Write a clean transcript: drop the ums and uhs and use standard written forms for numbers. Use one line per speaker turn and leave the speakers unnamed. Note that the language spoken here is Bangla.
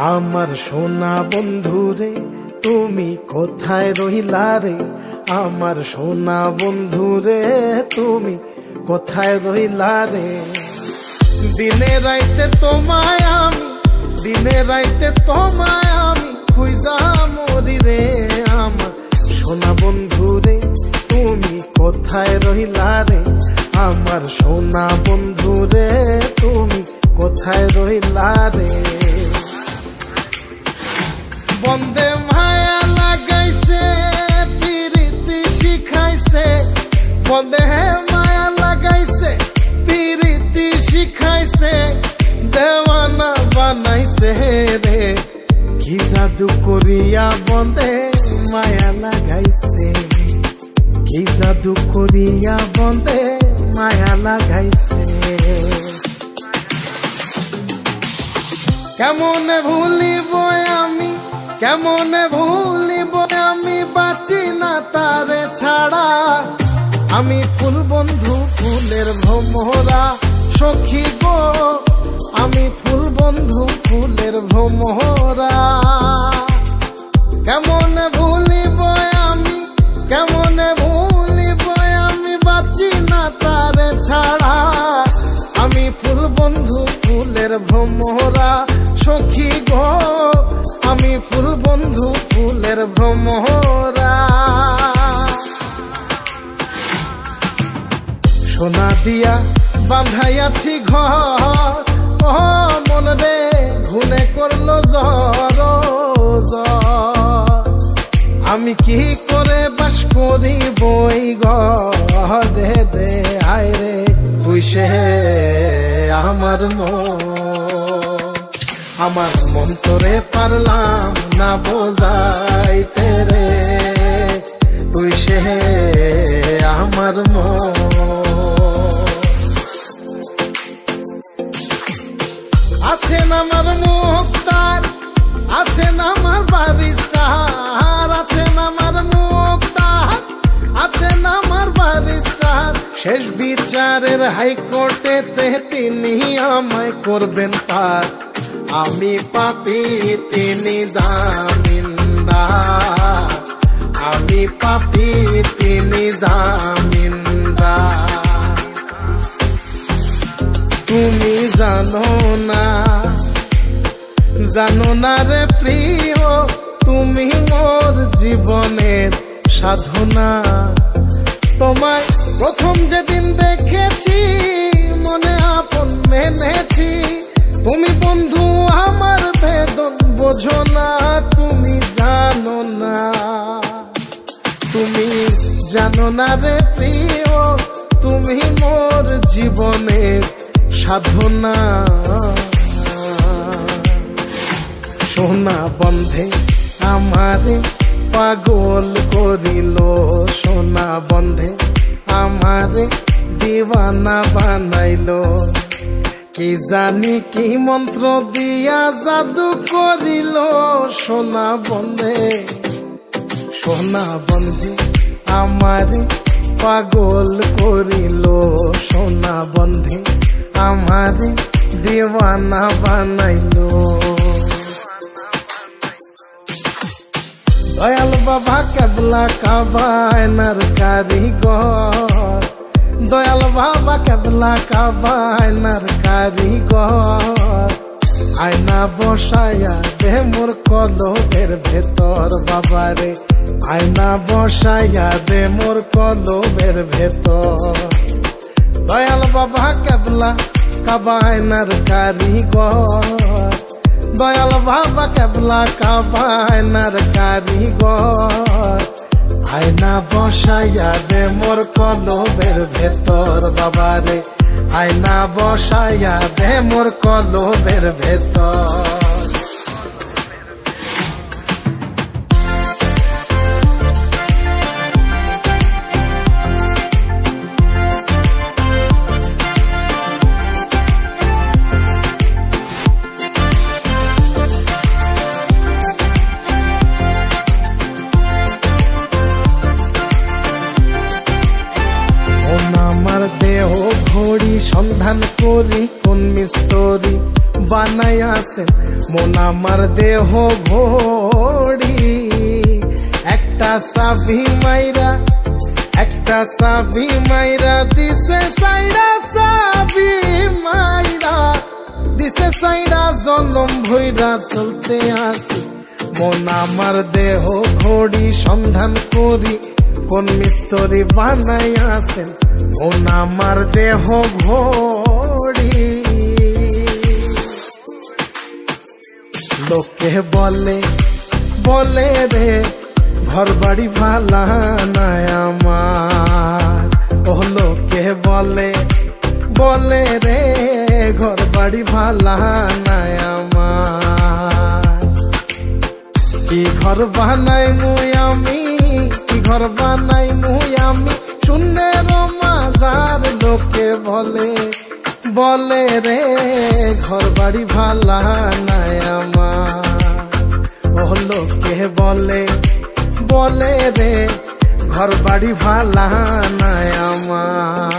আমার সোনা বন্ধু রে তুমি কোথায় রহিলা রে, আমার সোনা বন্ধু রে তুমি কোথায় রহিলা রে। দিনে রাইতে তোমায় আমি, দিনে রাইতে তোমায় আমি খুঁজা মরি রে। আমার সোনা বন্ধু রে তুমি কোথায় রহিলা রে, আমার সোনা বন্ধু রে তুমি কোথায় রহিলা রে। বন্দে মায়া লাগাইছে প্রীতি শিখাইছে, বন্দে মায়া লাগাইছে প্রীতি শিখাইছে, দেওয়ানা বানাইছে রে। কি জাদু করিয়া বন্দে মায়া লাগাইছে, কি জাদু করিয়া বন্দে মায়া লাগাইছে। কেমনে ভুলিব আমি, কেমনে ভুলিব আমি, বাঁচি না তারে ছাড়া। আমি ফুল বন্ধু ফুলের ভ্রমরা সখী গো, আমি ফুল বন্ধু ফুলের ভ্রমরা। কেমনে ভুলিব আমি, কেমনে ভুলিব আমি, বাঁচি না তারে ছাড়া। আমি ফুল বন্ধু ফুলের ভ্রমরা সখী গো, আমি ফুল বন্ধু ফুলের ভ্রমরা। সোনা দিয়া বাঁধাইয়াছি ঘর, ও মন রে ঘুনে করলো জ্বর জ্বর। আমি কি করে বাস করি বই ঘরে দে আয় রে, তুই সে আমার মন, আমার মন তোরে পারলাম না বোঝাইতে রে। তুই সে আমার মন। আছেন আমার মুক্তার, আছেন আমার বারিস্টার, আছেন আমার মুক্তার, আছেন আমার বারিস্টার। শেষ বিচারের হাইকোর্টেতে তিনি আমায় করবেন পার। আমি পাপী তিনি জামিনদার, আমি পাপী তিনি জামিনদার। তুমি জানো না, জানো না রে প্রিয়, তুমি মোর জীবনের সাধনা। তোমায় প্রথম যেদিন দেখেছি মনে আপন মেনেছি। তুমি বন্ধু আমার বেদন বোঝো না, তুমি জানো না, তুমি জানো না রে প্রিয়, তুমি মোর জীবনের সাধনা। সোনা বন্ধে আমারে পাগল করিল, সোনা বন্ধে আমারে দিওয়ানা বানাইলো। কি জানি কি মন্ত্র দিয়া জাদু করিল সোনা বন্ধে, সোনা বন্ধে আমারে পাগল করিল, সোনা বন্ধে আমারে দিওয়ানা বানাইলো। দয়াল বাবা কেবলা কাবায়নার কারিগর, দয়াল বাবা কেবলা কাবায়নার কারিগর। আয়না বসায়া দে মোর কলবের ভেতর বাবারে, আয়না বসায়া দে মোর কলবের ভেতর। দয়াল বাবা কেবলা কাবায়নার কারিগর, দয়াল বাবা কেবলা কাবায়নার কারিগর। আয়না বসাইয়া দে মোর কলবের ভেতর বাবারে, আয়না বসাইয়া দে মোর কলবের ভেতর। সন্ধান করি কোন মিস্তরি বানাইয়াছেন মন আমার দেহ ঘড়ি। একটা চাবি মাইরা দিছে সাইরা, চাবি মাইরা দিছে সাইরা, জনম ভইরা চলতে আসি মন আমার দেহ ঘড়ি। সন্ধান করি কোন মিস্ত্রি বানাইয়াছেন মন আমার দেহ ঘড়ি। লোকে বলে রে ঘর বাড়ি ভালা নাই আমার। ও লোকে বলে রে ঘর বাড়ি ভালা নাই আমার। কি ঘর বানাই মুই আমি, কি ঘর বানাই মুই আমি, শূন্যের মাঝার। লোকে বলে রে ঘর বাড়ি ভালা নাই আমার। ও লোকে বলে রে ঘর বাড়ি ভালা নাই আমার।